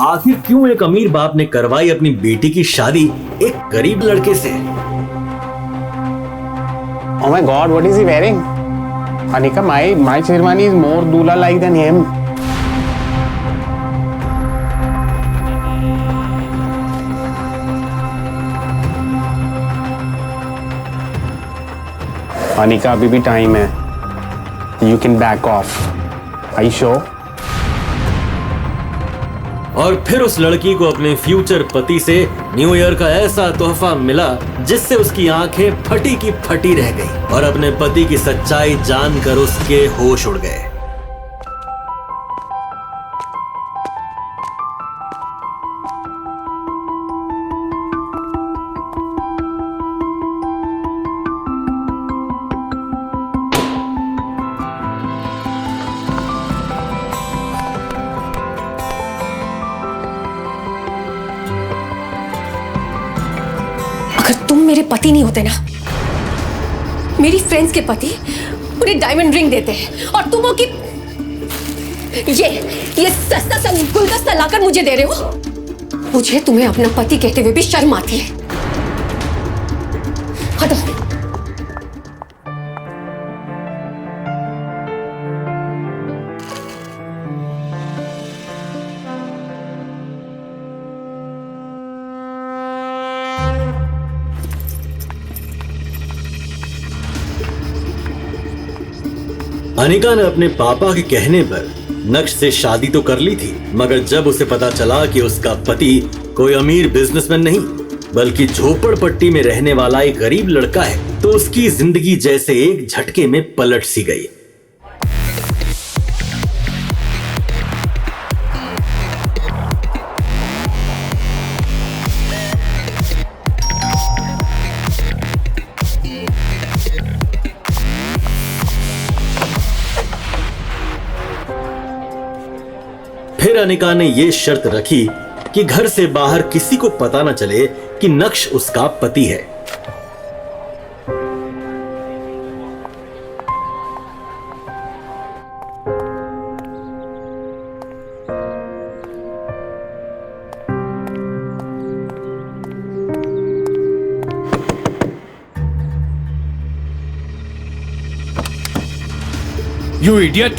आखिर क्यों एक अमीर बाप ने करवाई अपनी बेटी की शादी एक गरीब लड़के से? Oh my God, what is he wearing? Anika, my Sherwani is more Dulha-like than him. Anika, अभी भी टाइम है. You can back off. Are you sure? और फिर उस लड़की को अपने फ्यूचर पति से न्यू ईयर का ऐसा तोहफा मिला जिससे उसकी आंखें फटी की फटी रह गई और अपने पति की सच्चाई जानकर उसके होश उड़ गए। अगर तुम मेरे पति नहीं होते ना, मेरी फ्रेंड्स के पति उन्हें डायमंड रिंग देते हैं और तुम हो कि ये सस्ता सा गुलदस्ता लाकर मुझे दे रहे हो। मुझे तुम्हें अपना पति कहते हुए भी शर्म आती है। हटो। अनिका ने अपने पापा के कहने पर नक्श से शादी तो कर ली थी, मगर जब उसे पता चला कि उसका पति कोई अमीर बिजनेसमैन नहीं बल्कि झोपड़पट्टी में रहने वाला एक गरीब लड़का है, तो उसकी जिंदगी जैसे एक झटके में पलट सी गई। फिर अनिका ने यह शर्त रखी कि घर से बाहर किसी को पता न चले कि नक्श उसका पति है। You idiot!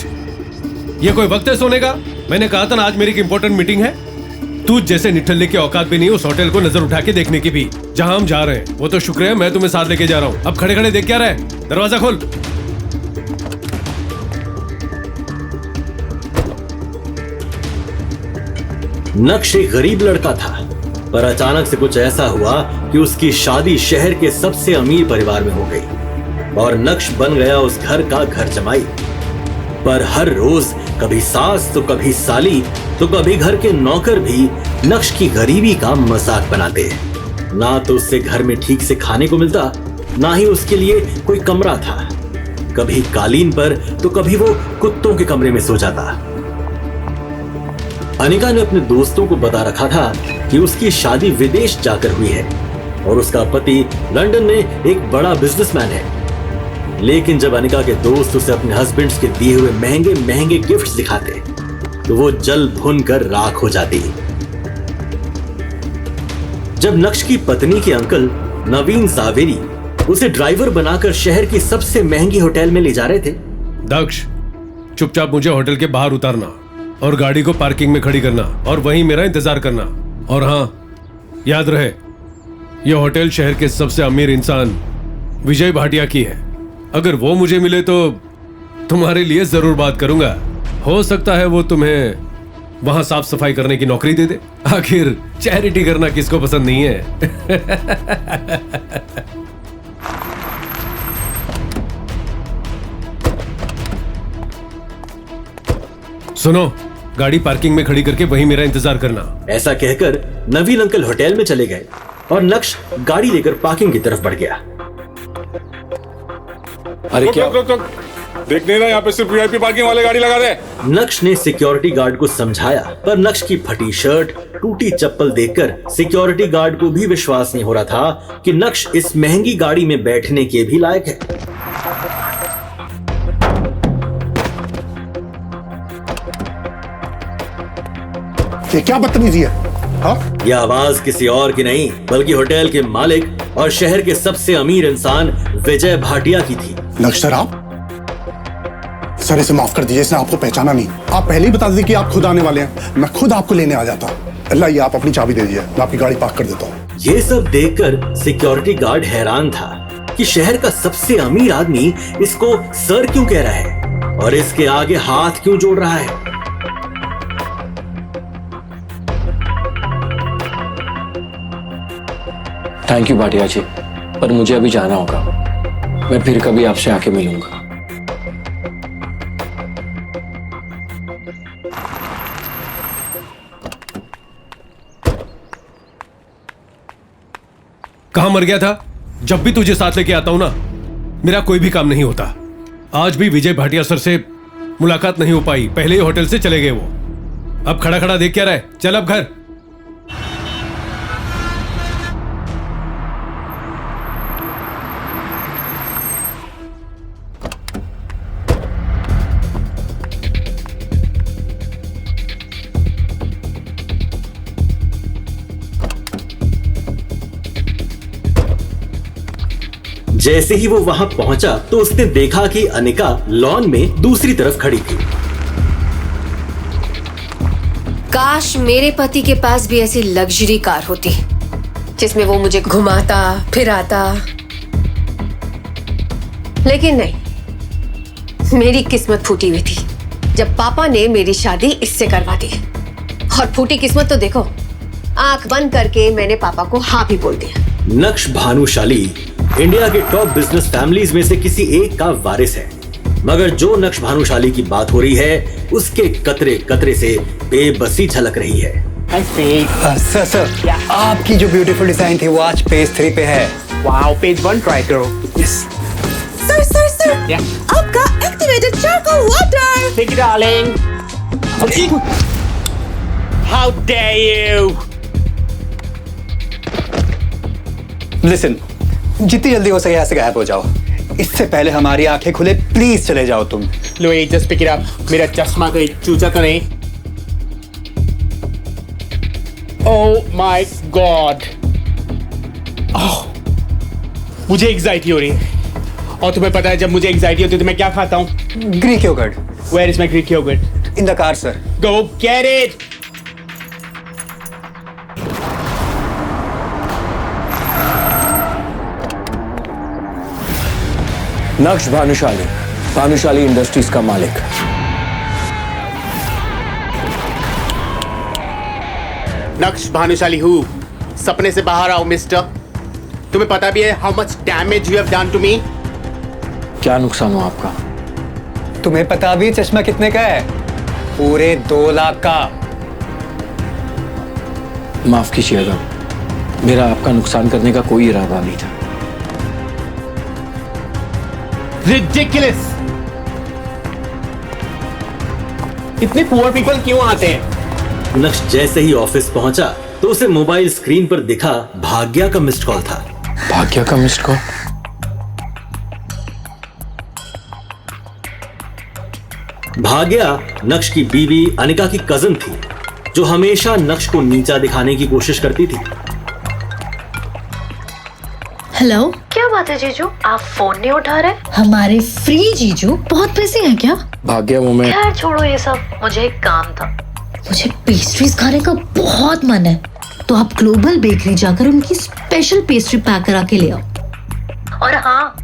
ये कोई वक्त है सोने का? मैंने कहा था ना आज मेरी एक इंपॉर्टेंट मीटिंग है। तू जैसे निठल्ले की औकात भी नहीं उस होटल को नजर उठा के देखने की भी। जहां हम जा रहे हैं वो तो शुक्र है मैं तुम्हें साथ लेके जा रहा हूं। अब खड़े खड़े देख क्या रहे? दरवाजा खोल। नक्श एक गरीब लड़का था, पर अचानक से कुछ ऐसा हुआ कि उसकी शादी शहर के सबसे अमीर परिवार में हो गई और नक्श बन गया उस घर का घर जमाई। पर हर रोज कभी सास तो कभी साली तो कभी घर के नौकर भी नक्श की गरीबी का मजाक बनाते। ना तो उससे घर में ठीक से खाने को मिलता, ना ही उसके लिए कोई कमरा था। कभी कालीन पर तो कभी वो कुत्तों के कमरे में सो जाता। अनिका ने अपने दोस्तों को बता रखा था कि उसकी शादी विदेश जाकर हुई है और उसका पति लंदन में एक बड़ा बिजनेसमैन है। लेकिन जब अनिका के दोस्त उसे अपने हस्बैंड्स के दिए हुए महंगे महंगे गिफ्ट्स दिखाते तो वो जल भुन कर राख हो जाती। जब नक्श की पत्नी के अंकल नवीन जावेरी उसे ड्राइवर बनाकर शहर की सबसे महंगी होटल में ले जा रहे थे। दक्ष, चुपचाप मुझे होटल के बाहर उतारना और गाड़ी को पार्किंग में खड़ी करना और वहीं मेरा इंतजार करना। और हाँ, याद रहे यह होटल शहर के सबसे अमीर इंसान विजय भाटिया की है। अगर वो मुझे मिले तो तुम्हारे लिए जरूर बात करूंगा। हो सकता है वो तुम्हें वहां साफ सफाई करने की नौकरी दे दे। आखिर चैरिटी करना किसको पसंद नहीं है? सुनो, गाड़ी पार्किंग में खड़ी करके वहीं मेरा इंतजार करना। ऐसा कहकर नवीन अंकल होटल में चले गए और नक्श गाड़ी लेकर पार्किंग की तरफ बढ़ गया। अरे क्या? देखने ना, यहाँ पे सिर्फ वीआईपी पार्किंग वाले गाड़ी लगा दे। नक्श ने सिक्योरिटी गार्ड को समझाया, पर नक्श की फटी शर्ट, टूटी चप्पल देखकर सिक्योरिटी गार्ड को भी विश्वास नहीं हो रहा था कि नक्श इस महंगी गाड़ी में बैठने के भी लायक है। ये क्या बदतमीजी है? हाँ? यह आवाज किसी और की नहीं बल्कि होटल के मालिक और शहर के सबसे अमीर इंसान विजय भाटिया की थी। नक्श सर, आप सर इसे माफ कर दीजिए, इसने आपको पहचाना नहीं। आप पहले ही बता दीजिए कि आप खुद आने वाले हैं, मैं खुद आपको लेने आ जाता। अल्लाह, ये आप अपनी चाबी दे दीजिए, मैं आपकी गाड़ी पार्क कर देता हूँ। ये सब देखकर सिक्योरिटी गार्ड हैरान था कि शहर का सबसे अमीर आदमी इसको सर क्यों कह रहा है और इसके आगे हाथ क्यों जोड़ रहा है। थैंक यू भाटिया जी, पर मुझे अभी जाना होगा। मैं फिर कभी आपसे आके मिलूंगा। कहां मर गया था? जब भी तुझे साथ लेके आता हूं ना, मेरा कोई भी काम नहीं होता। आज भी विजय भाटिया सर से मुलाकात नहीं हो पाई, पहले ही होटल से चले गए वो। अब खड़ा खड़ा देख क्या रहा है? चल अब घर। जैसे ही वो वहां पहुंचा तो उसने देखा कि अनिका लॉन में दूसरी तरफ खड़ी थी। काश मेरे पति के पास भी ऐसी लग्जरी कार होती जिसमें वो मुझे घुमाता फिराता, लेकिन नहीं, मेरी किस्मत फूटी हुई थी जब पापा ने मेरी शादी इससे करवा दी। और फूटी किस्मत तो देखो, आंख बंद करके मैंने पापा को हाँ भी बोल दिया। नक्श भानुशाली इंडिया के टॉप बिजनेस फैमिलीज में से किसी एक का वारिस है, मगर जो नक्श भानुशाली की बात हो रही है उसके कतरे कतरे से बेबसी झलक रही है। सर आपकी जो ब्यूटीफुल डिजाइन थी वो आज पेज 3 पे है। वाओ, पेज 1 ट्राई करो। सर आपका activated charcoal water. Take it, darling. How dare you? Listen, जितनी जल्दी हो सके यहाँ से गायब हो जाओ, इससे पहले हमारी आंखें खुले प्लीज चले जाओ तुम। लो, जस्ट पिक इट अप। मेरा चश्मा कहीं चूचा तो नहीं? ओह माय गॉड, मुझे एंजाइटी हो रही है। और तुम्हें पता है जब मुझे एंजाइटी होती है तो मैं क्या खाता हूँ? Greek yogurt. Where is my Greek yogurt? In the car sir. Go get it. नक्श भानुशाली, भानुशाली इंडस्ट्रीज का मालिक। नक्श भानुशाली हूँ। सपने से बाहर आओ मिस्टर। तुम्हें पता भी है how much damage you have done to me? क्या नुकसान हुआ आपका? तुम्हें पता भी चश्मा कितने का है? पूरे 2 लाख का। माफ कीजिएगा, मेरा आपका नुकसान करने का कोई इरादा नहीं था। Ridiculous! इतने पुअर पीपल क्यों आते हैं? नक्श जैसे ही ऑफिस पहुंचा तो उसे मोबाइल स्क्रीन पर दिखा भाग्या का मिस्ड कॉल था। भाग्या का मिस्ड कॉल? भाग्या नक्श की बीवी अनिका की कजन थी जो हमेशा नक्श को नीचा दिखाने की कोशिश करती थी। हेलो, क्या बात है जीजू, आप फोन नहीं उठा रहे? हमारे फ्री जीजू बहुत बिजी हैं क्या? भाग्या वो मैं। खैर छोड़ो ये सब, मुझे एक काम था। मुझे पेस्ट्रीज खाने का बहुत मन है, तो आप ग्लोबल बेकरी जाकर उनकी स्पेशल पेस्ट्री पैक करा के ले आओ। और हाँ,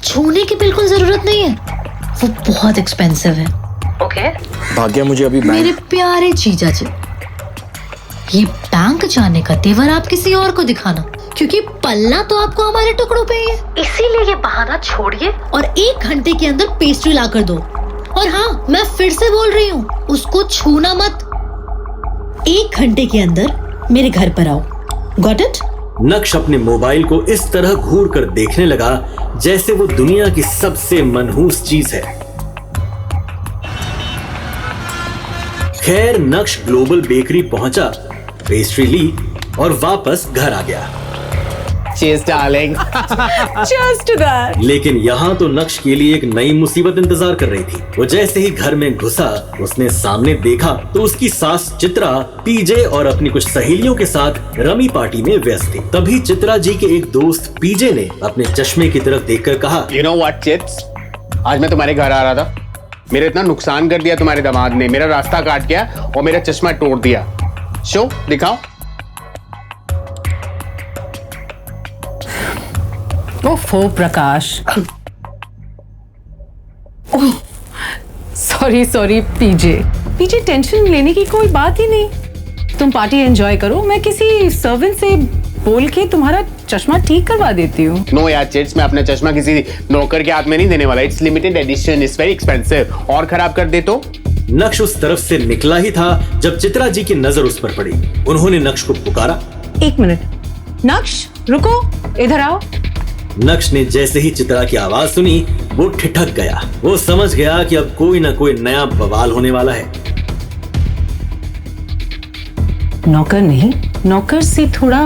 छूने की बिल्कुल जरूरत नहीं है, वो बहुत एक्सपेंसिव है। ओके। भाग्या मुझे अभी मेरे प्यारे जीजा जी, ये बैंक जाने का तेवर आप किसी और को दिखाना, क्योंकि पलना तो आपको हमारे टुकड़ों पे ही है। इसीलिए ये बहाना छोड़िए और 1 घंटे के अंदर पेस्ट्री ला कर दो। और हाँ, मैं फिर से बोल रही हूँ, उसको छूना मत। 1 घंटे के अंदर मेरे घर पर आओ। Got it? नक्श अपने मोबाइल को इस तरह घूर कर देखने लगा जैसे वो दुनिया की सबसे मनहूस चीज है। खैर नक्श ग्लोबल बेकरी पहुंचा, पेस्ट्री ली और वापस घर आ गया। Cheers, darling. Cheers to that. लेकिन यहाँ तो नक्श के लिए एक नई मुसीबत इंतजार कर रही थी। वो जैसे ही घर में घुसा, उसने सामने देखा तो उसकी सास चित्रा पीजे और अपनी कुछ सहेलियों के साथ रमी पार्टी में व्यस्त थी। तभी चित्रा जी के एक दोस्त पीजे ने अपने चश्मे की तरफ देखकर कहा, You know what, Chits? आज मैं तुम्हारे घर आ रहा था, मेरा इतना नुकसान कर दिया तुम्हारे दामाद ने, मेरा रास्ता काट गया और मेरा चश्मा तोड़ दिया। शो दिखाओ। ओफो प्रकाश। सॉरी पीजे टेंशन लेने की कोई बात ही नहीं। तुम पार्टी एंजॉय करो, मैं किसी सर्वेंट से बोल के तुम्हारा चश्मा ठीक करवा देती हूँ। नो यार चिट्स, मैं अपना चश्मा किसी नौकर के हाथ में नहीं देने वाला। It's limited edition, it's very expensive. और खराब कर दे तो? नक्श उस तरफ से निकला ही था जब चित्रा जी की नजर उस पर पड़ी। उन्होंने नक्श को पुकारा, 1 मिनट। नक्श रुको, इधर आओ। नक्श ने जैसे ही चित्रा की आवाज सुनी वो ठिठक गया। वो समझ गया कि अब कोई ना कोई नया बवाल होने वाला है। नौकर नहीं, नौकर से थोड़ा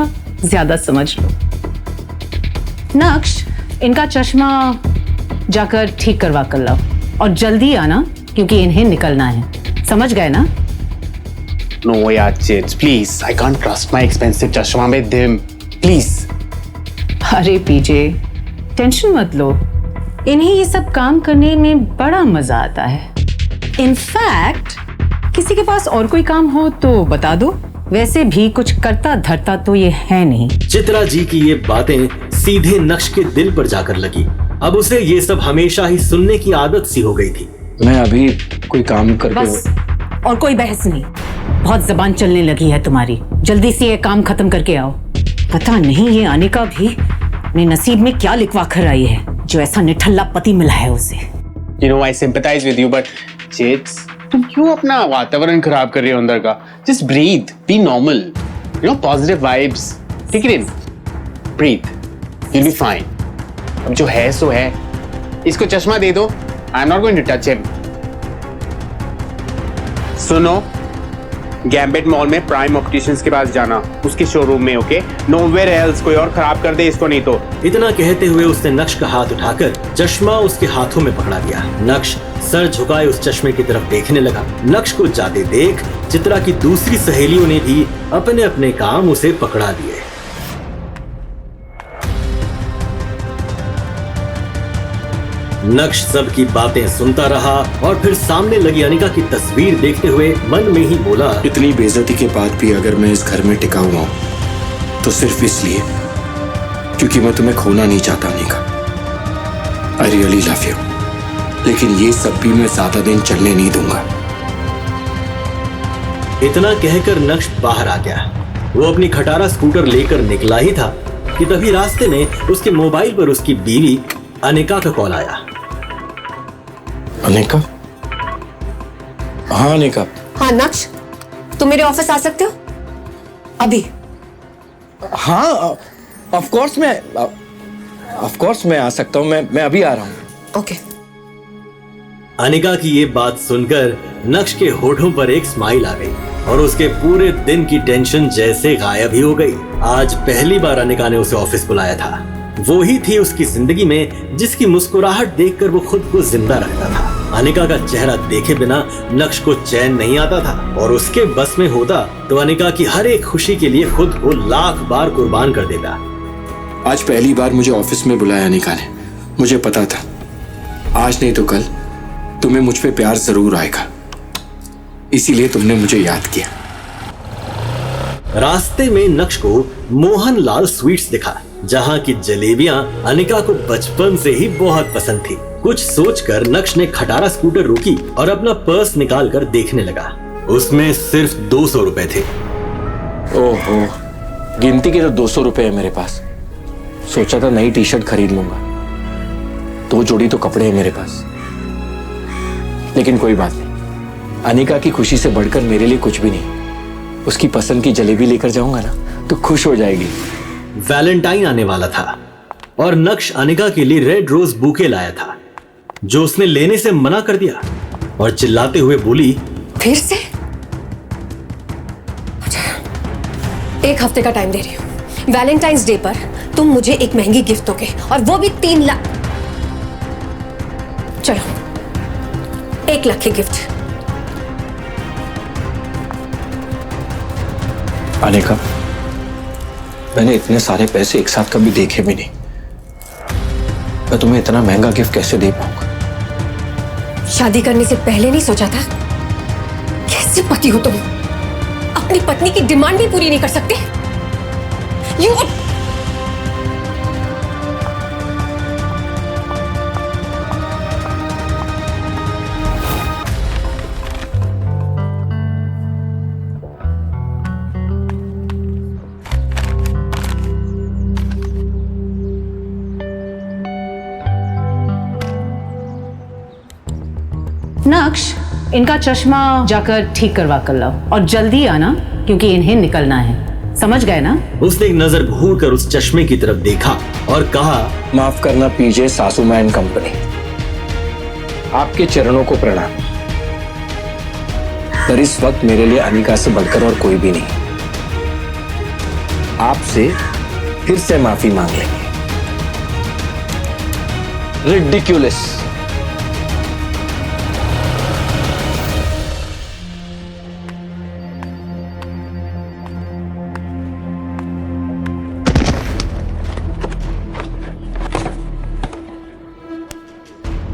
ज्यादा समझ लो। नक्श, इनका चश्मा जाकर ठीक करवा कर लाओ और जल्दी आना क्योंकि इन्हें निकलना है। समझ गए ना? नो यार chits, please, I can't trust my expensive चश्मा विद हिम, प्लीज। अरे पीजे, टेंशन मत लो, इन्हें ये सब काम करने में बड़ा मजा आता है। इनफैक्ट किसी के पास और कोई काम हो तो बता दो, वैसे भी कुछ करता धरता तो ये है नहीं। चित्रा जी की ये बातें सीधे नक्श के दिल पर जाकर लगी। अब उसे ये सब हमेशा ही सुनने की आदत सी हो गई थी। मैं अभी कोई काम करके बस, और कोई बहस नहीं। बहुत जबान चलने लगी है तुम्हारी। जल्दी से ये काम खत्म करके आओ। पता नहीं ये अनिका भी अपने नसीब में क्या लिखवा कर आई है जो ऐसा निठल्ला पति मिला है उसे। You know, I sympathize with you, but Chits, तुम क्यों अपना वातावरण खराब कर रही हो अंदर का? Just breathe, be normal. You know, positive vibes. Take it in. Breathe. You'll be fine. अब जो है सो है। इसको चश्मा दे दो। I'm not going to touch him. सुनो, गैम्बिट मॉल में प्राइम ऑप्टिशियंस के पास जाना, उसके शोरूम में, ओके? नोवेयर एल्स, कोई और खराब कर दे इसको नहीं तो। इतना कहते हुए उसने नक्श का हाथ उठाकर चश्मा उसके हाथों में पकड़ा दिया। नक्श सर झुकाए उस चश्मे की तरफ देखने लगा। नक्श को जाते देख चित्रा की दूसरी सहेलियों ने भी अपने अपने काम उसे पकड़ा दिए। नक्श सबकी बातें सुनता रहा और फिर सामने लगी अनिका की तस्वीर देखते हुए मन में ही बोला, इतनी बेइज्जती के बाद भी अगर मैं इस घर में टिका हुआ हूं तो सिर्फ इसलिए क्योंकि मैं तुम्हें खोना नहीं चाहता Anika. I really love you, लेकिन ये सब भी मैं ज्यादा दिन चलने नहीं दूंगा। इतना कहकर नक्श बाहर आ गया। वो अपनी खटारा स्कूटर लेकर निकला ही था कि तभी रास्ते में उसके मोबाइल पर उसकी बीवी अनिका का कॉल आया। अनिका? हाँ अनिका। हाँ नक्श, तुम मेरे ऑफिस आ सकते हो अभी? हाँ ऑफ कोर्स मैं आ सकता हूँ। मैं अभी आ रहा हूँ। ओके। अनिका की ये बात सुनकर नक्श के होठों पर एक स्माइल आ गई और उसके पूरे दिन की टेंशन जैसे गायब ही हो गई। आज पहली बार अनिका ने उसे ऑफिस बुलाया था। वो ही थी उसकी जिंदगी में जिसकी मुस्कुराहट देखकर वो खुद को जिंदा रखता था। अनिका का चेहरा देखे बिना नक्श को चैन नहीं आता था और उसके बस में होता तो अनिका की हर एक खुशी के लिए खुद को लाख बार कुर्बान कर देता। आज पहली बार मुझे ऑफिस में बुलाया अनिका ने। मुझे पता था आज नहीं तो कल तुम्हें मुझ पे प्यार जरूर आएगा, इसीलिए तुमने मुझे याद किया। रास्ते में नक्श को मोहनलाल स्वीट्स दिखा जहाँ की जलेबियां अनिका को बचपन से ही बहुत पसंद थी। कुछ सोचकर नक्श ने खटारा स्कूटर रोकी और अपना पर्स निकालकर देखने लगा। उसमें सिर्फ 200 रुपए थे। ओहो, गिनती के तो 200 रुपए है मेरे पास। सोचा था नई टी शर्ट खरीद लूंगा, 2 जोड़ी तो कपड़े हैं मेरे पास। लेकिन कोई बात नहीं, अनिका की खुशी से बढ़कर मेरे लिए कुछ भी नहीं। उसकी पसंद की जलेबी लेकर जाऊंगा ना तो खुश हो जाएगी। वैलेंटाइन आने वाला था और नक्श अनिका के लिए रेड रोज बुके लाया था जो उसने लेने से मना कर दिया और चिल्लाते हुए बोली, फिर से? 1 हफ्ते का टाइम दे रही हूँ। वैलेंटाइंस डे पर तुम मुझे एक महंगी गिफ्ट दोगे और वो भी 3 लाख। चलो 1 लाख की गिफ्ट। अनिका, मैंने इतने सारे पैसे एक साथ कभी देखे भी नहीं। मैं तुम्हें इतना महंगा गिफ्ट कैसे दे पाऊंगा? शादी करने से पहले नहीं सोचा था? कैसे पति हो तुम? अपनी पत्नी की डिमांड भी पूरी नहीं कर सकते? नक्श, इनका चश्मा जाकर ठीक करवा कर लाओ और जल्दी आना क्योंकि इन्हें निकलना है। समझ गए ना? उसने एक नजर घूर कर उस चश्मे की तरफ देखा और कहा, माफ करना पीजे सासूमा एंड कंपनी, आपके चरणों को प्रणाम, पर इस वक्त मेरे लिए अनिका से बढ़कर और कोई भी नहीं। आपसे फिर से माफी मांग लेंगे। रिडिक्यूलस।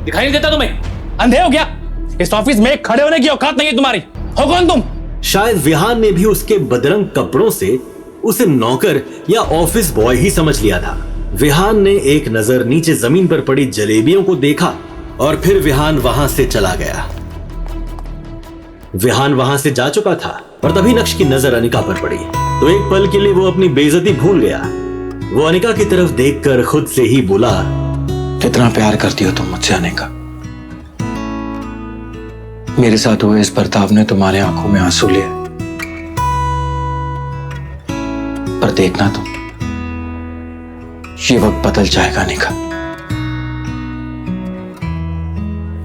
दिखाई नहीं देता तुम्हें? अंधे हो गया? इस ऑफिस में खड़े होने की औकात नहीं है तुम्हारी। हो कौन तुम? शायद विहान ने भी उसके बदरंग कपड़ों से उसे नौकर या ऑफिस बॉय ही समझ लिया था। विहान ने एक नजर नीचे जमीन पर पड़ी जलेबियों को देखा और फिर विहान वहां से चला गया। विहान वहां से जा चुका था और तभी नक्श की नजर अनिका पर पड़ी तो एक पल के लिए वो अपनी बेइज्जती भूल गया। वो अनिका की तरफ देखकर खुद से ही बोला, कितना प्यार करती हो तुम मुझसे अनिका? मेरे साथ हुए इस बर्ताव ने तुम्हारे आंखों में आंसू लिए, पर देखना तुम, ये वक्त बदल जाएगा अनिका,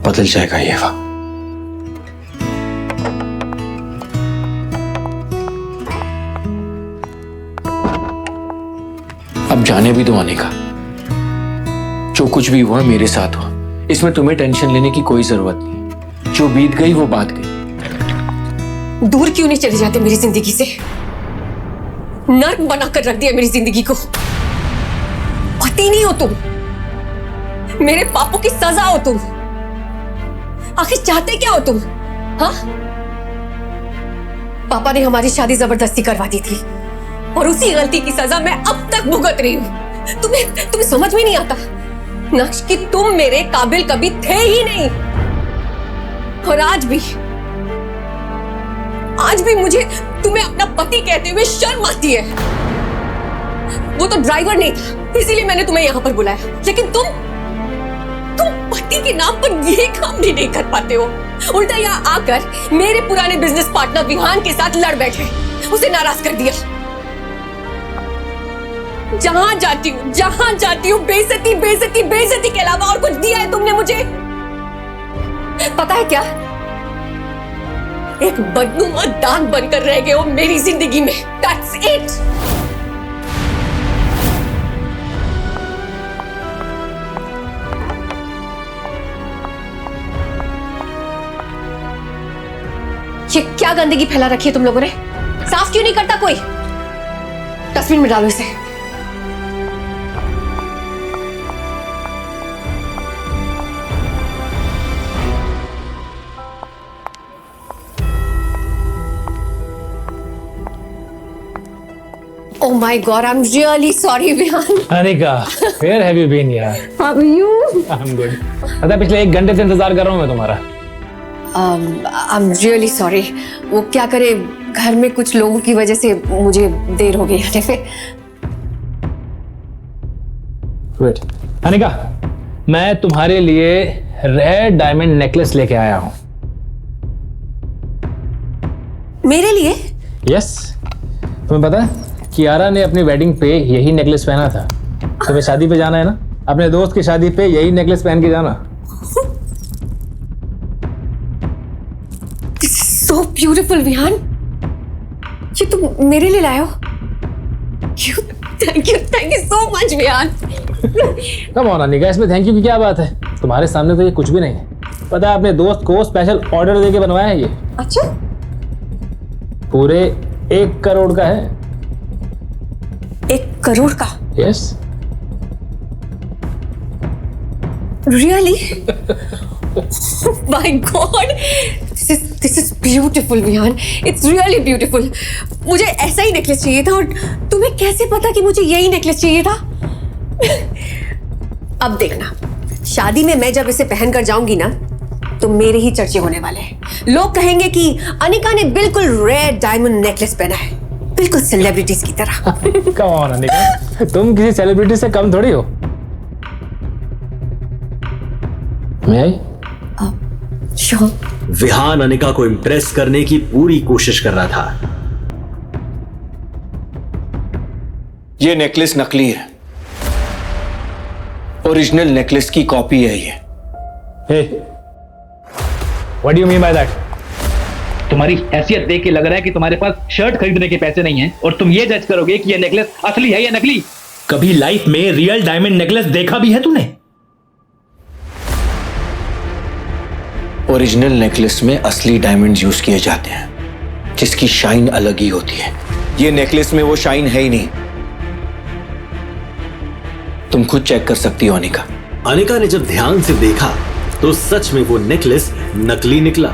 बदल जाएगा ये वक्त। अब जाने भी दो अनिका, जो कुछ भी हुआ मेरे साथ हुआ, इसमें तुम्हें टेंशन लेने की कोई जरूरत नहीं। जो बीत गई वो बात गई। दूर क्यों नहीं चले जाते मेरी जिंदगी से? नर्क बनाकर रख दिया मेरी जिंदगी को। पति नहीं हो तुम, मेरे पापों की सजा हो तुम। आखिर चाहते क्या हो तुम? हाँ, पापा ने हमारी शादी जबरदस्ती करवा दी थी और उसी गलती की सजा मैं अब तक भुगत रही हूं। तुम्हें समझ में नहीं आता नक्श कि तुम मेरे काबिल कभी थे ही नहीं। और आज भी मुझे तुम्हें अपना पति कहते हुए शर्म आती है। वो तो ड्राइवर नहीं था, इसीलिए मैंने तुम्हें यहां पर बुलाया, लेकिन तुम पति के नाम पर ये काम भी नहीं कर पाते हो। उल्टा यहां आकर मेरे पुराने बिजनेस पार्टनर विहान के साथ लड़ बैठे, उसे नाराज कर दिया। जहां जाती हूँ बेइज्जती के अलावा और कुछ दिया है तुमने मुझे? पता है क्या, एक बदनुमा दाग बनकर रह गए हो मेरी जिंदगी में। That's it. ये क्या गंदगी फैला रखी है तुम लोगों ने? साफ क्यों नहीं करता कोई? डस्टबिन में डालो इसे। Oh my God, I'm really sorry, Vihan. Anika, where have you been यार? How are you? I'm good. पता पिछले 1 घंटे से इंतजार कर रहा हूँ मैं तुम्हारा। I'm really sorry. वो क्या करे, घर में कुछ लोगों की वजह से मुझे देर हो गई आने में। Wait, अनिका, मैं तुम्हारे लिए रेड डायमंड नेकलेस लेके आया हूँ। मेरे लिए? Yes. तुम्हें पता है कियारा ने अपनी वेडिंग पे यही नेकलेस पहना था। तुम्हें शादी पे जाना है ना, अपने दोस्त की शादी पे यही नेकलेस पहन के जाना। This is so beautiful, Vihaan. ये तुम मेरे लिए लाए हो? Thank you so much Vihaan. Come on Anika, इसमें थैंक यू की क्या बात है? तुम्हारे सामने तो ये कुछ भी नहीं है। पता है, अपने दोस्त को स्पेशल ऑर्डर देके बनवाया है ये। अच्छा, पूरे 1 करोड़ का है। 1 करोड़ का? Yes. Really? My God, this is beautiful, Vihaan. It's really beautiful. मुझे ऐसा ही नेकलेस चाहिए था, और तुम्हें कैसे पता कि मुझे यही नेकलेस चाहिए था? अब देखना, शादी में मैं जब इसे पहनकर जाऊंगी ना, तो मेरे ही चर्चे होने वाले हैं। लोग कहेंगे कि अनिका ने बिल्कुल रेड डायमंड नेकलेस पहना है, बिल्कुल सेलिब्रिटीज की तरह। कम ऑन अनिका, तुम किसी सेलिब्रिटी से कम थोड़ी हो। मैं आई? श्योर। विहान अनिका को इम्प्रेस करने की पूरी कोशिश कर रहा था। ये नेकलेस नकली है, ओरिजिनल नेकलेस की कॉपी है ये। Hey, what do you mean by that? तुम्हारी हैसियत देख के लग रहा है कि तुम्हारे पास शर्ट खरीदने के पैसे नहीं हैं, और तुम ये जज करोगे कि ये नेकलेस असली है या नकली। कभी लाइफ में रियल डायमंड नेकलेस देखा भी है तूने? ओरिजिनल नेकलेस में असली डायमंड्स यूज किए जाते हैं, जिसकी शाइन अलग ही होती है। ये नेकलेस में वो शाइन है ही नहीं। तुम खुद चेक कर सकती हो अनिका। अनिका ने जब ध्यान से देखा तो सच में वो नेकलेस नकली निकला,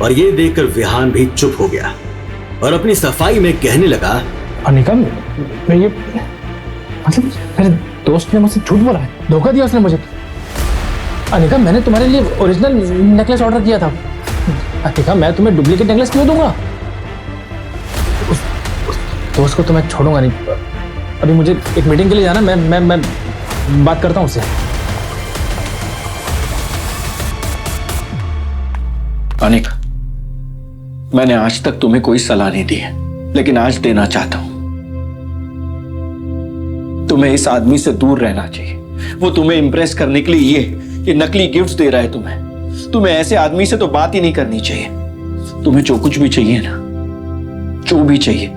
और ये देखकर विहान भी चुप हो गया और अपनी सफाई में कहने लगा, अनिका, मैं ये मतलब मेरे दोस्त ने मुझसे झूठ बोला है, धोखा दिया उसने मुझे। अनिका, मैंने तुम्हारे लिए ओरिजिनल नेकलेस ऑर्डर किया था। अनिका, मैं तुम्हें डुप्लीकेट नेकलेस क्यों दूंगा? उस दोस्त को तो मैं छोड़ूंगा नहीं। अभी मुझे एक मीटिंग के लिए जाना, मैं बात करता हूं उससे। अनिका, मैंने आज तक तुम्हें कोई सलाह नहीं दी है, लेकिन आज देना चाहता हूं। तुम्हें इस आदमी से दूर रहना चाहिए। वो तुम्हें इंप्रेस करने के लिए ये नकली गिफ्ट्स दे रहा है तुम्हें ऐसे आदमी से तो बात ही नहीं करनी चाहिए। तुम्हें जो कुछ भी चाहिए ना, जो भी चाहिए,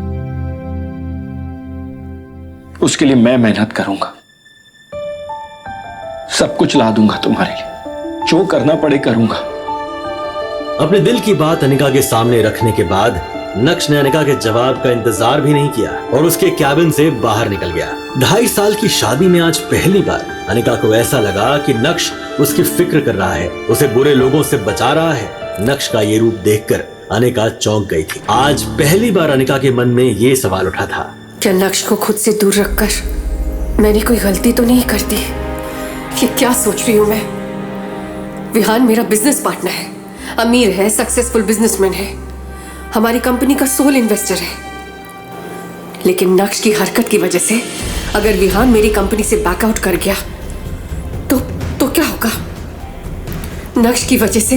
उसके लिए मैं मेहनत करूंगा, सब कुछ ला दूंगा तुम्हारे लिए, जो करना पड़े करूंगा। अपने दिल की बात अनिका के सामने रखने के बाद नक्श ने अनिका के जवाब का इंतजार भी नहीं किया और उसके कैबिन से बाहर निकल गया। 2.5 साल की शादी में आज पहली बार अनिका को ऐसा लगा कि नक्श उसकी फिक्र कर रहा है, उसे बुरे लोगों से बचा रहा है। नक्श का ये रूप देखकर अनिका चौंक गई थी। आज पहली बार अनिका के मन में ये सवाल उठा था, क्या नक्श को खुद से दूर रखकर मैंने कोई गलती तो नहीं कर दी? ये क्या सोच रही हूं मैं? विहान मेरा बिजनेस पार्टनर है, अमीर है, सक्सेसफुल बिजनेसमैन है, हमारी कंपनी का सोल इन्वेस्टर है। लेकिन नक्श की हरकत की वजह से अगर विहान मेरी कंपनी से बैकआउट कर गया तो क्या होगा? नक्श की वजह से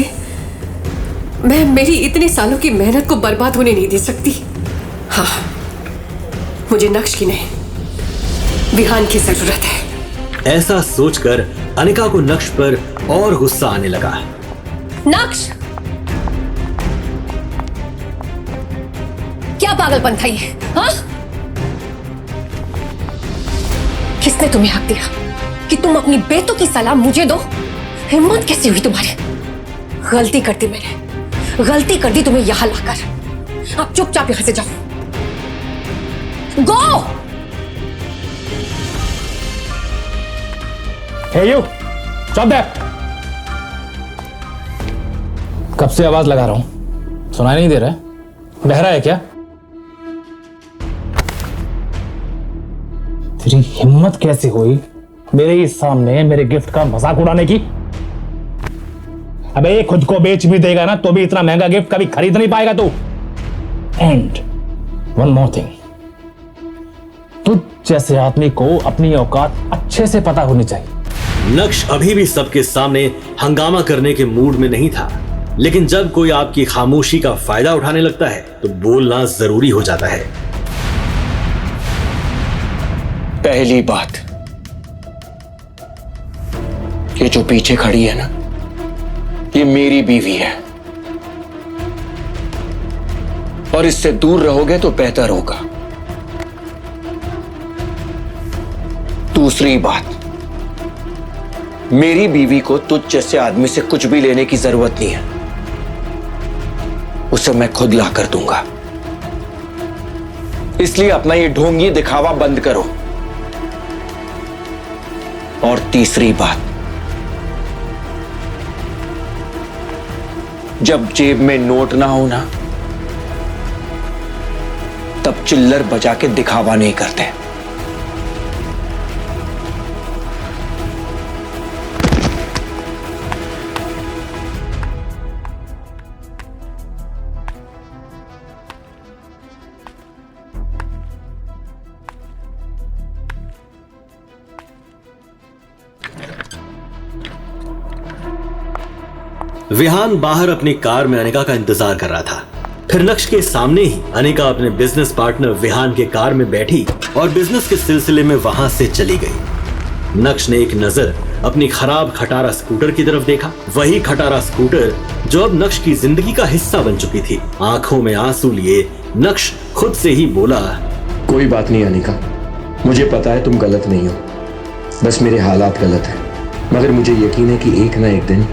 मैं मेरी इतने सालों की मेहनत को बर्बाद होने नहीं दे सकती। हाँ, मुझे नक्श की नहीं, विहान की जरूरत है। ऐसा सोचकर अनिका को नक्श पर और गुस्सा आने लगा। नक्श, क्या पागलपन था ये? हाँ? किसने तुम्हें हक दिया कि तुम अपनी बेटों की सलाह मुझे दो? हिम्मत कैसी हुई तुम्हारी? गलती कर दी मैंने, गलती कर दी तुम्हें यहां लाकर। अब चुपचाप यहां से जाओ। गो! Hey you, stop that! कब से आवाज लगा रहा हूं, सुनाई नहीं दे रहा है? बहरा है क्या? तेरी हिम्मत कैसे हुई मेरे ही सामने मेरे गिफ्ट का मजाक उड़ाने की? अबे खुद को बेच भी देगा ना तो भी इतना महंगा गिफ्ट कभी खरीद नहीं पाएगा तू। एंड वन मोर थिंग, तुझ जैसे आदमी को अपनी औकात अच्छे से पता होनी चाहिए। नक्श अभी भी सबके सामने हंगामा करने के मूड में नहीं था, लेकिन जब कोई आपकी खामोशी का फायदा उठाने लगता है तो बोलना जरूरी हो जाता है। पहली बात, ये जो पीछे खड़ी है ना, ये मेरी बीवी है, और इससे दूर रहोगे तो बेहतर होगा। दूसरी बात, मेरी बीवी को तुझ जैसे आदमी से कुछ भी लेने की जरूरत नहीं है, उसे मैं खुद ला कर दूंगा। इसलिए अपना ये ढोंगी दिखावा बंद करो। और तीसरी बात, जब जेब में नोट ना हो ना, तब चिल्लर बजा के दिखावा नहीं करते। विहान बाहर अपनी कार में अनिका का इंतजार कर रहा था। फिर नक्श के सामने ही अनिका अपने बिजनेस पार्टनर विहान के कार में बैठी और बिजनेस के सिलसिले में वहां से चली गई। नक्श ने एक नजर अपनी खराब खटारा स्कूटर की तरफ देखा, वही खटारा स्कूटर जो अब नक्श की जिंदगी का हिस्सा बन चुकी थी। आंखों में आंसू लिए नक्श खुद से ही बोला, कोई बात नहीं अनिका, मुझे पता है तुम गलत नहीं हो, बस मेरे हालात गलत हैं, मगर मुझे यकीन है कि एक ना एक दिन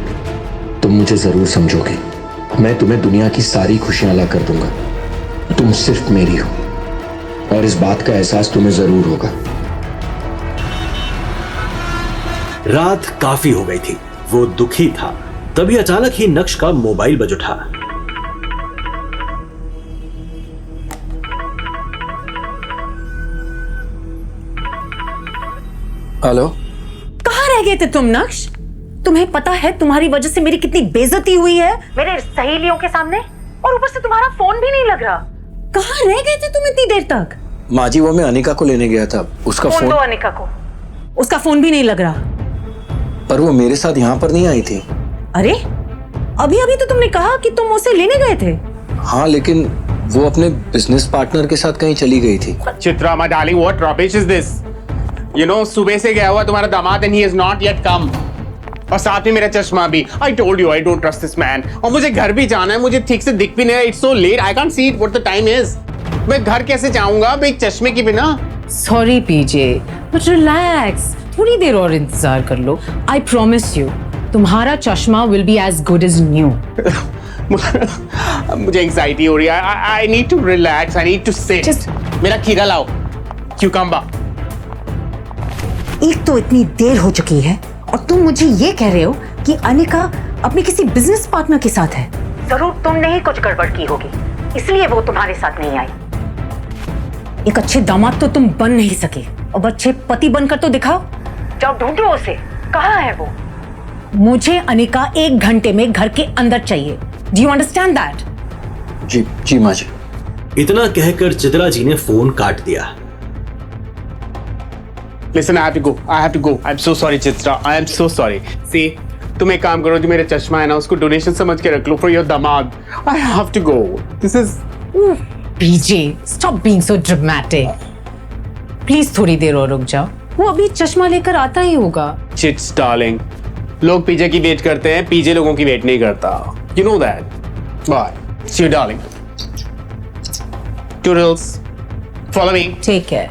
तुम मुझे जरूर समझोगे। मैं तुम्हें दुनिया की सारी खुशियां ला कर दूंगा, तुम सिर्फ मेरी हो, और इस बात का एहसास तुम्हें जरूर होगा। रात काफी हो गई थी, वो दुखी था। तभी अचानक ही नक्श का मोबाइल बज उठा। हेलो, कहाँ रह गए थे तुम नक्श? तुम्हें पता है तुम्हारी वजह से मेरी कितनी बेइज्जती हुई है मेरे सहेलियों के सामने, और ऊपर से तुम्हारा फोन भी नहीं लग रहा। कहाँ रह गए थे तुम इतनी देर तक? माँ जी, वो मैं अनिका को लेने गया था, उसका फोन दो अनिका को, उसका फोन भी नहीं लग रहा। पर वो मेरे साथ यहाँ पर नहीं आई थी। अरे अभी अभी तो तुमने कहा कि तुम उसे लेने गए थे। हाँ, लेकिन वो अपने बिजनेस पार्टनर के साथ कहीं चली गई थी। Chitra my darling, what rubbish is this? You know, सुबह से गया हुआ तुम्हारा दामाद and he is not yet कम, और साथ में मेरा चश्मा भी। I told you I don't trust this man. और मुझे घर भी जाना है, मुझे ठीक से दिख भी नहीं रहा। It's so let, I can't see what the time is. मैं घर कैसे जाऊंगा भाई चश्मे के बिना? सॉरी पीजे, बट रिलैक्स, थोड़ी देर और इंतजार कर लो। आई प्रॉमिस यू तुम्हारा चश्मा will be as good as new. मुझे एंजाइटी हो रही है। I need to relax, I need to sit. मेरा खीरा लाओ, क्यूकम्बर। एक तो इतनी देर हो चुकी है और तुम मुझे ये कह रहे हो कि अनिका अपने किसी बिजनेस पार्टनर के साथ है। जरूर तुमने ही कुछ गड़बड़ की होगी, इसलिए वो तुम्हारे साथ नहीं आई। एक अच्छे दामाद तो तुम बन नहीं सके, अब अच्छे पति बनकर तो दिखाओ। जाओ ढूंढो उसे, कहाँ है वो? मुझे अनिका 1 घंटे में घर के अंदर चाहिए। Do you understand that? जी जी माँ जी। इतना कहकर चित्रा जी ने फोन काट दिया। Listen, I have to go. I have to go. I'm so sorry, Chitra. I am so sorry. See, तुम एक काम करो, जो मेरा चश्मा है ना उसको डोनेशन समझ के रख लो for your दामाद. I have to go. This is. PJ, stop being so dramatic. Please थोड़ी देर और रुक जाओ, वो अभी चश्मा लेकर आता ही होगा। Chits, darling. लोग पीजे की वेट करते हैं, पीजे लोगों की वेट नहीं करता. You know that. Bye. See you, darling. Toodles. Follow me. Take care.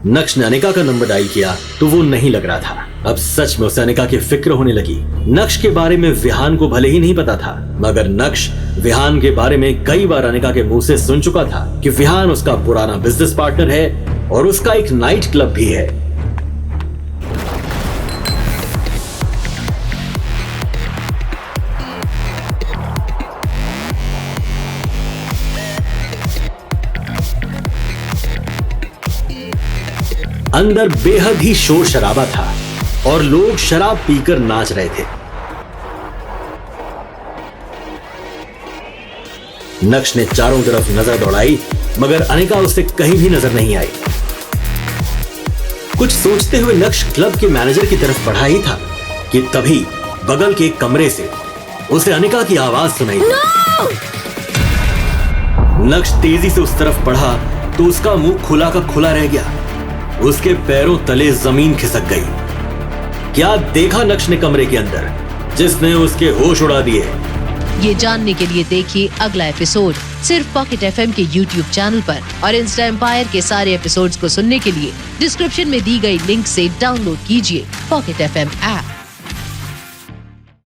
नक्श ने अनिका का नंबर डायल किया तो वो नहीं लग रहा था। अब सच में उसे अनिका की फिक्र होने लगी। नक्श के बारे में विहान को भले ही नहीं पता था, मगर नक्श विहान के बारे में कई बार अनिका के मुंह से सुन चुका था कि विहान उसका पुराना बिजनेस पार्टनर है और उसका एक नाइट क्लब भी है। अंदर बेहद ही शोर शराबा था और लोग शराब पीकर नाच रहे थे। नक्श ने चारों तरफ नजर दौड़ाई, मगर अनिका उसे कहीं भी नजर नहीं आई। कुछ सोचते हुए नक्श क्लब के मैनेजर की तरफ बढ़ा ही था कि तभी बगल के कमरे से उसे अनिका की आवाज सुनाई दी। नक्श तेजी से उस तरफ बढ़ा तो उसका मुंह खुला का खुला रह गया। उसके पैरों तले जमीन खिसक गई। क्या देखा नक्श ने कमरे के अंदर, जिसने उसके होश उड़ा दिए। ये जानने के लिए देखिए अगला एपिसोड सिर्फ पॉकेट एफएम के YouTube चैनल पर और इंस्टा एम्पायर के सारे एपिसोड्स को सुनने के लिए डिस्क्रिप्शन में दी गई लिंक से डाउनलोड कीजिए पॉकेट एफएम ऐप।